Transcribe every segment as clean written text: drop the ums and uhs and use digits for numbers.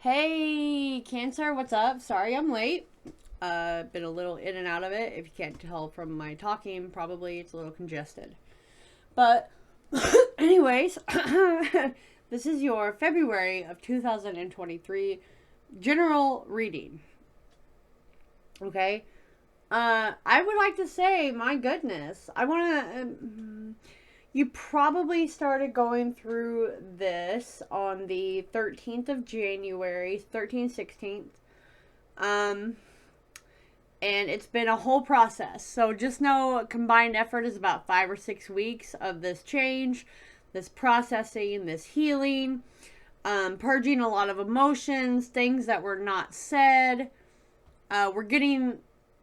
Hey, Cancer, what's up? Sorry I'm late. Been a little in and out of it. If you can't tell from my talking, probably it's a little congested. But, anyways, this is your February of 2023 general reading. Okay? I would like to say, my goodness, I want to. You probably started going through this on the 13th of January, 13th, 16th. Um, and it's been a whole process. So just know combined effort is about 5 or 6 weeks of this change, this processing, this healing, purging a lot of emotions, things that were not said. We're getting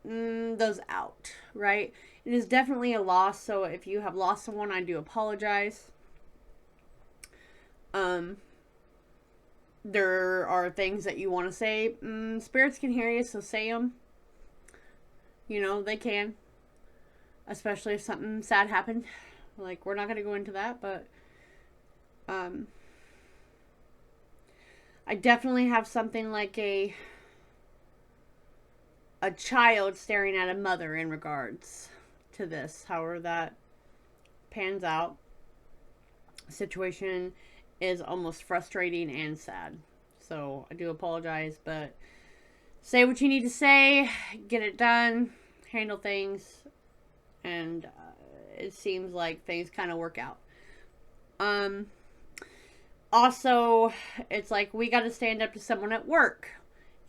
those out, right? It is definitely a loss, so if you have lost someone, I do apologize. There are things that you want to say. Spirits can hear you, so say them. You know, they can. Especially if something sad happened. Like, we're not going to go into that, but I definitely have something like a child staring at a mother in regards to this, however that pans out. Situation is almost frustrating and sad, so I do apologize, but say what you need to say, get it done, handle things, and it seems like things kind of work out. Also, it's like we got to stand up to someone at work.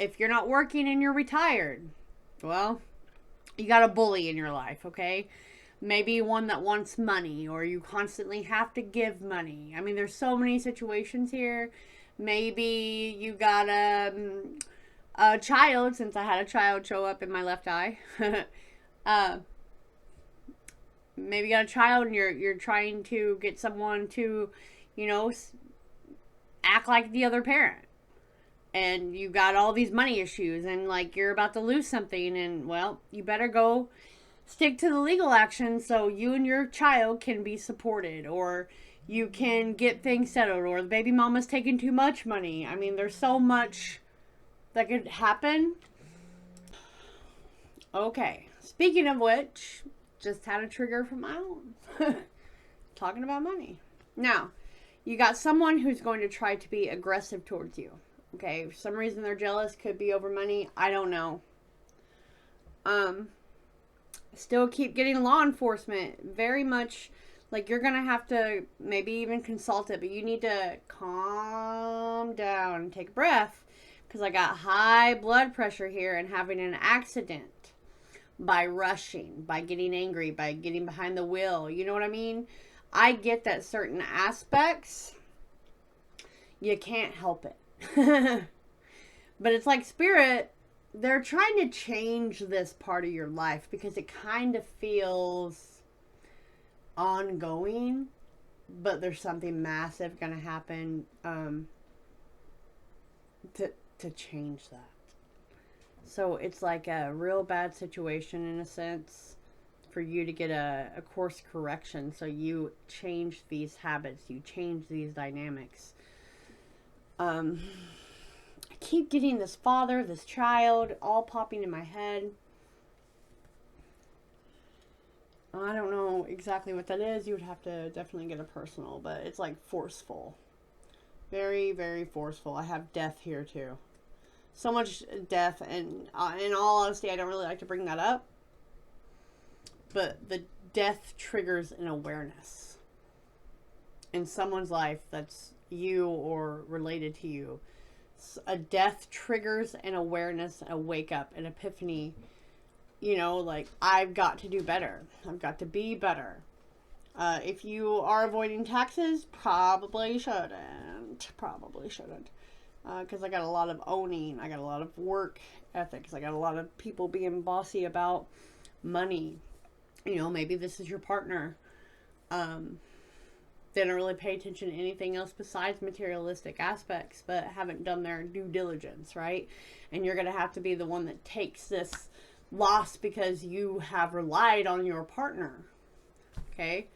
If you're not working and you're retired, well, you got a bully in your life, okay? Maybe one that wants money, or you constantly have to give money. I mean, there's so many situations here. Maybe you got a child, since I had a child show up in my left eye. Maybe you got a child and you're trying to get someone to, you know, act like the other parent. And you got all these money issues, and like you're about to lose something, and well, you better go stick to the legal action so you and your child can be supported, or you can get things settled, or the baby mama's taking too much money. I mean, there's so much that could happen. Okay, speaking of which, just had a trigger from my own. Talking about money. Now, you got someone who's going to try to be aggressive towards you. Okay, for some reason they're jealous, could be over money, I don't know. Still keep getting law enforcement. Very much like you're gonna have to maybe even consult it, but you need to calm down and take a breath, because I got high blood pressure here, and having an accident by rushing, by getting angry, by getting behind the wheel. You know what I mean? I get that certain aspects, you can't help it. But it's like spirit, they're trying to change this part of your life because it kind of feels ongoing, but there's something massive going to happen to change that. So it's like a real bad situation in a sense for you to get a course correction, so you change these habits, you change these dynamics. I keep getting this father, this child, all popping in my head. I don't know exactly what that is. You would have to definitely get a personal, but it's like forceful. Very, very forceful. I have death here too. So much death, and in all honesty, I don't really like to bring that up. But the death triggers an awareness in someone's life that's you or related to you. A death triggers an awareness, a wake up, an epiphany. You know, like, I've got to do better. I've got to be better. If you are avoiding taxes, probably shouldn't. Because I got a lot of owning. I got a lot of work ethics. I got a lot of people being bossy about money. You know, maybe this is your partner. They don't really pay attention to anything else besides materialistic aspects, but haven't done their due diligence, right? And you're going to have to be the one that takes this loss because you have relied on your partner. Okay?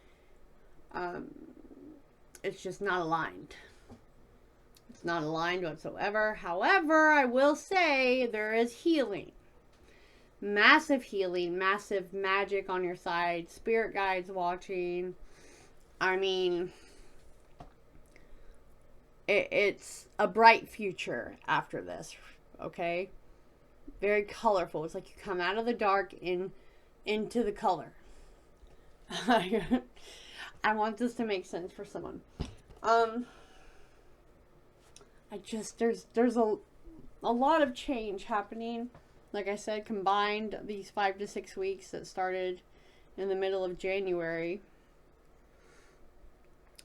It's just not aligned. It's not aligned whatsoever. However, I will say there is healing. Massive healing, massive magic on your side, spirit guides watching. I mean, it's a bright future after this, okay? Very colorful. It's like you come out of the dark into the color. I want this to make sense for someone. There's a lot of change happening. Like I said, combined these 5 to 6 weeks that started in the middle of January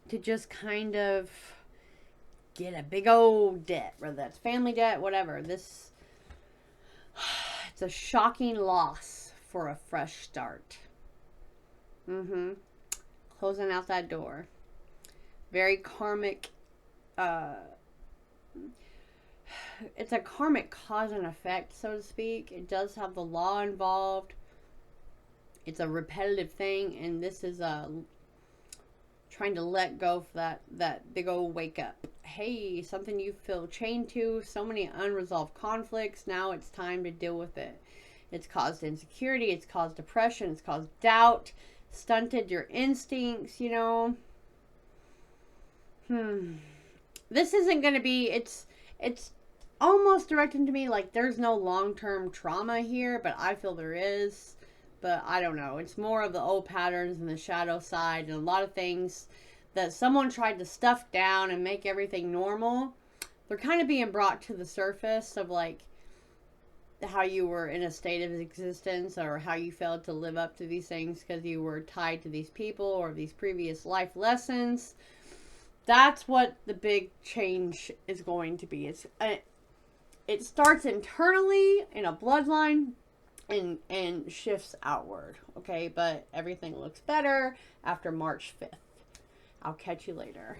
to just kind of get a big old debt, whether that's family debt, whatever. It's a shocking loss for a fresh start. Closing out that door. Very karmic. It's a karmic cause and effect, so to speak. It does have the law involved. It's a repetitive thing, and this is trying to let go for that big old wake up. Hey, something you feel chained to, so many unresolved conflicts. Now it's time to deal with it. It's caused insecurity, it's caused depression, it's caused doubt, stunted your instincts, you know. This isn't going to be, it's almost directed to me like there's no long-term trauma here, but I feel there is. But I don't know. It's more of the old patterns and the shadow side and a lot of things that someone tried to stuff down and make everything normal. They're kind of being brought to the surface of like how you were in a state of existence or how you failed to live up to these things because you were tied to these people or these previous life lessons. That's what the big change is going to be. It starts internally in a bloodline and shifts outward, okay? But everything looks better after March 5th. I'll catch you later.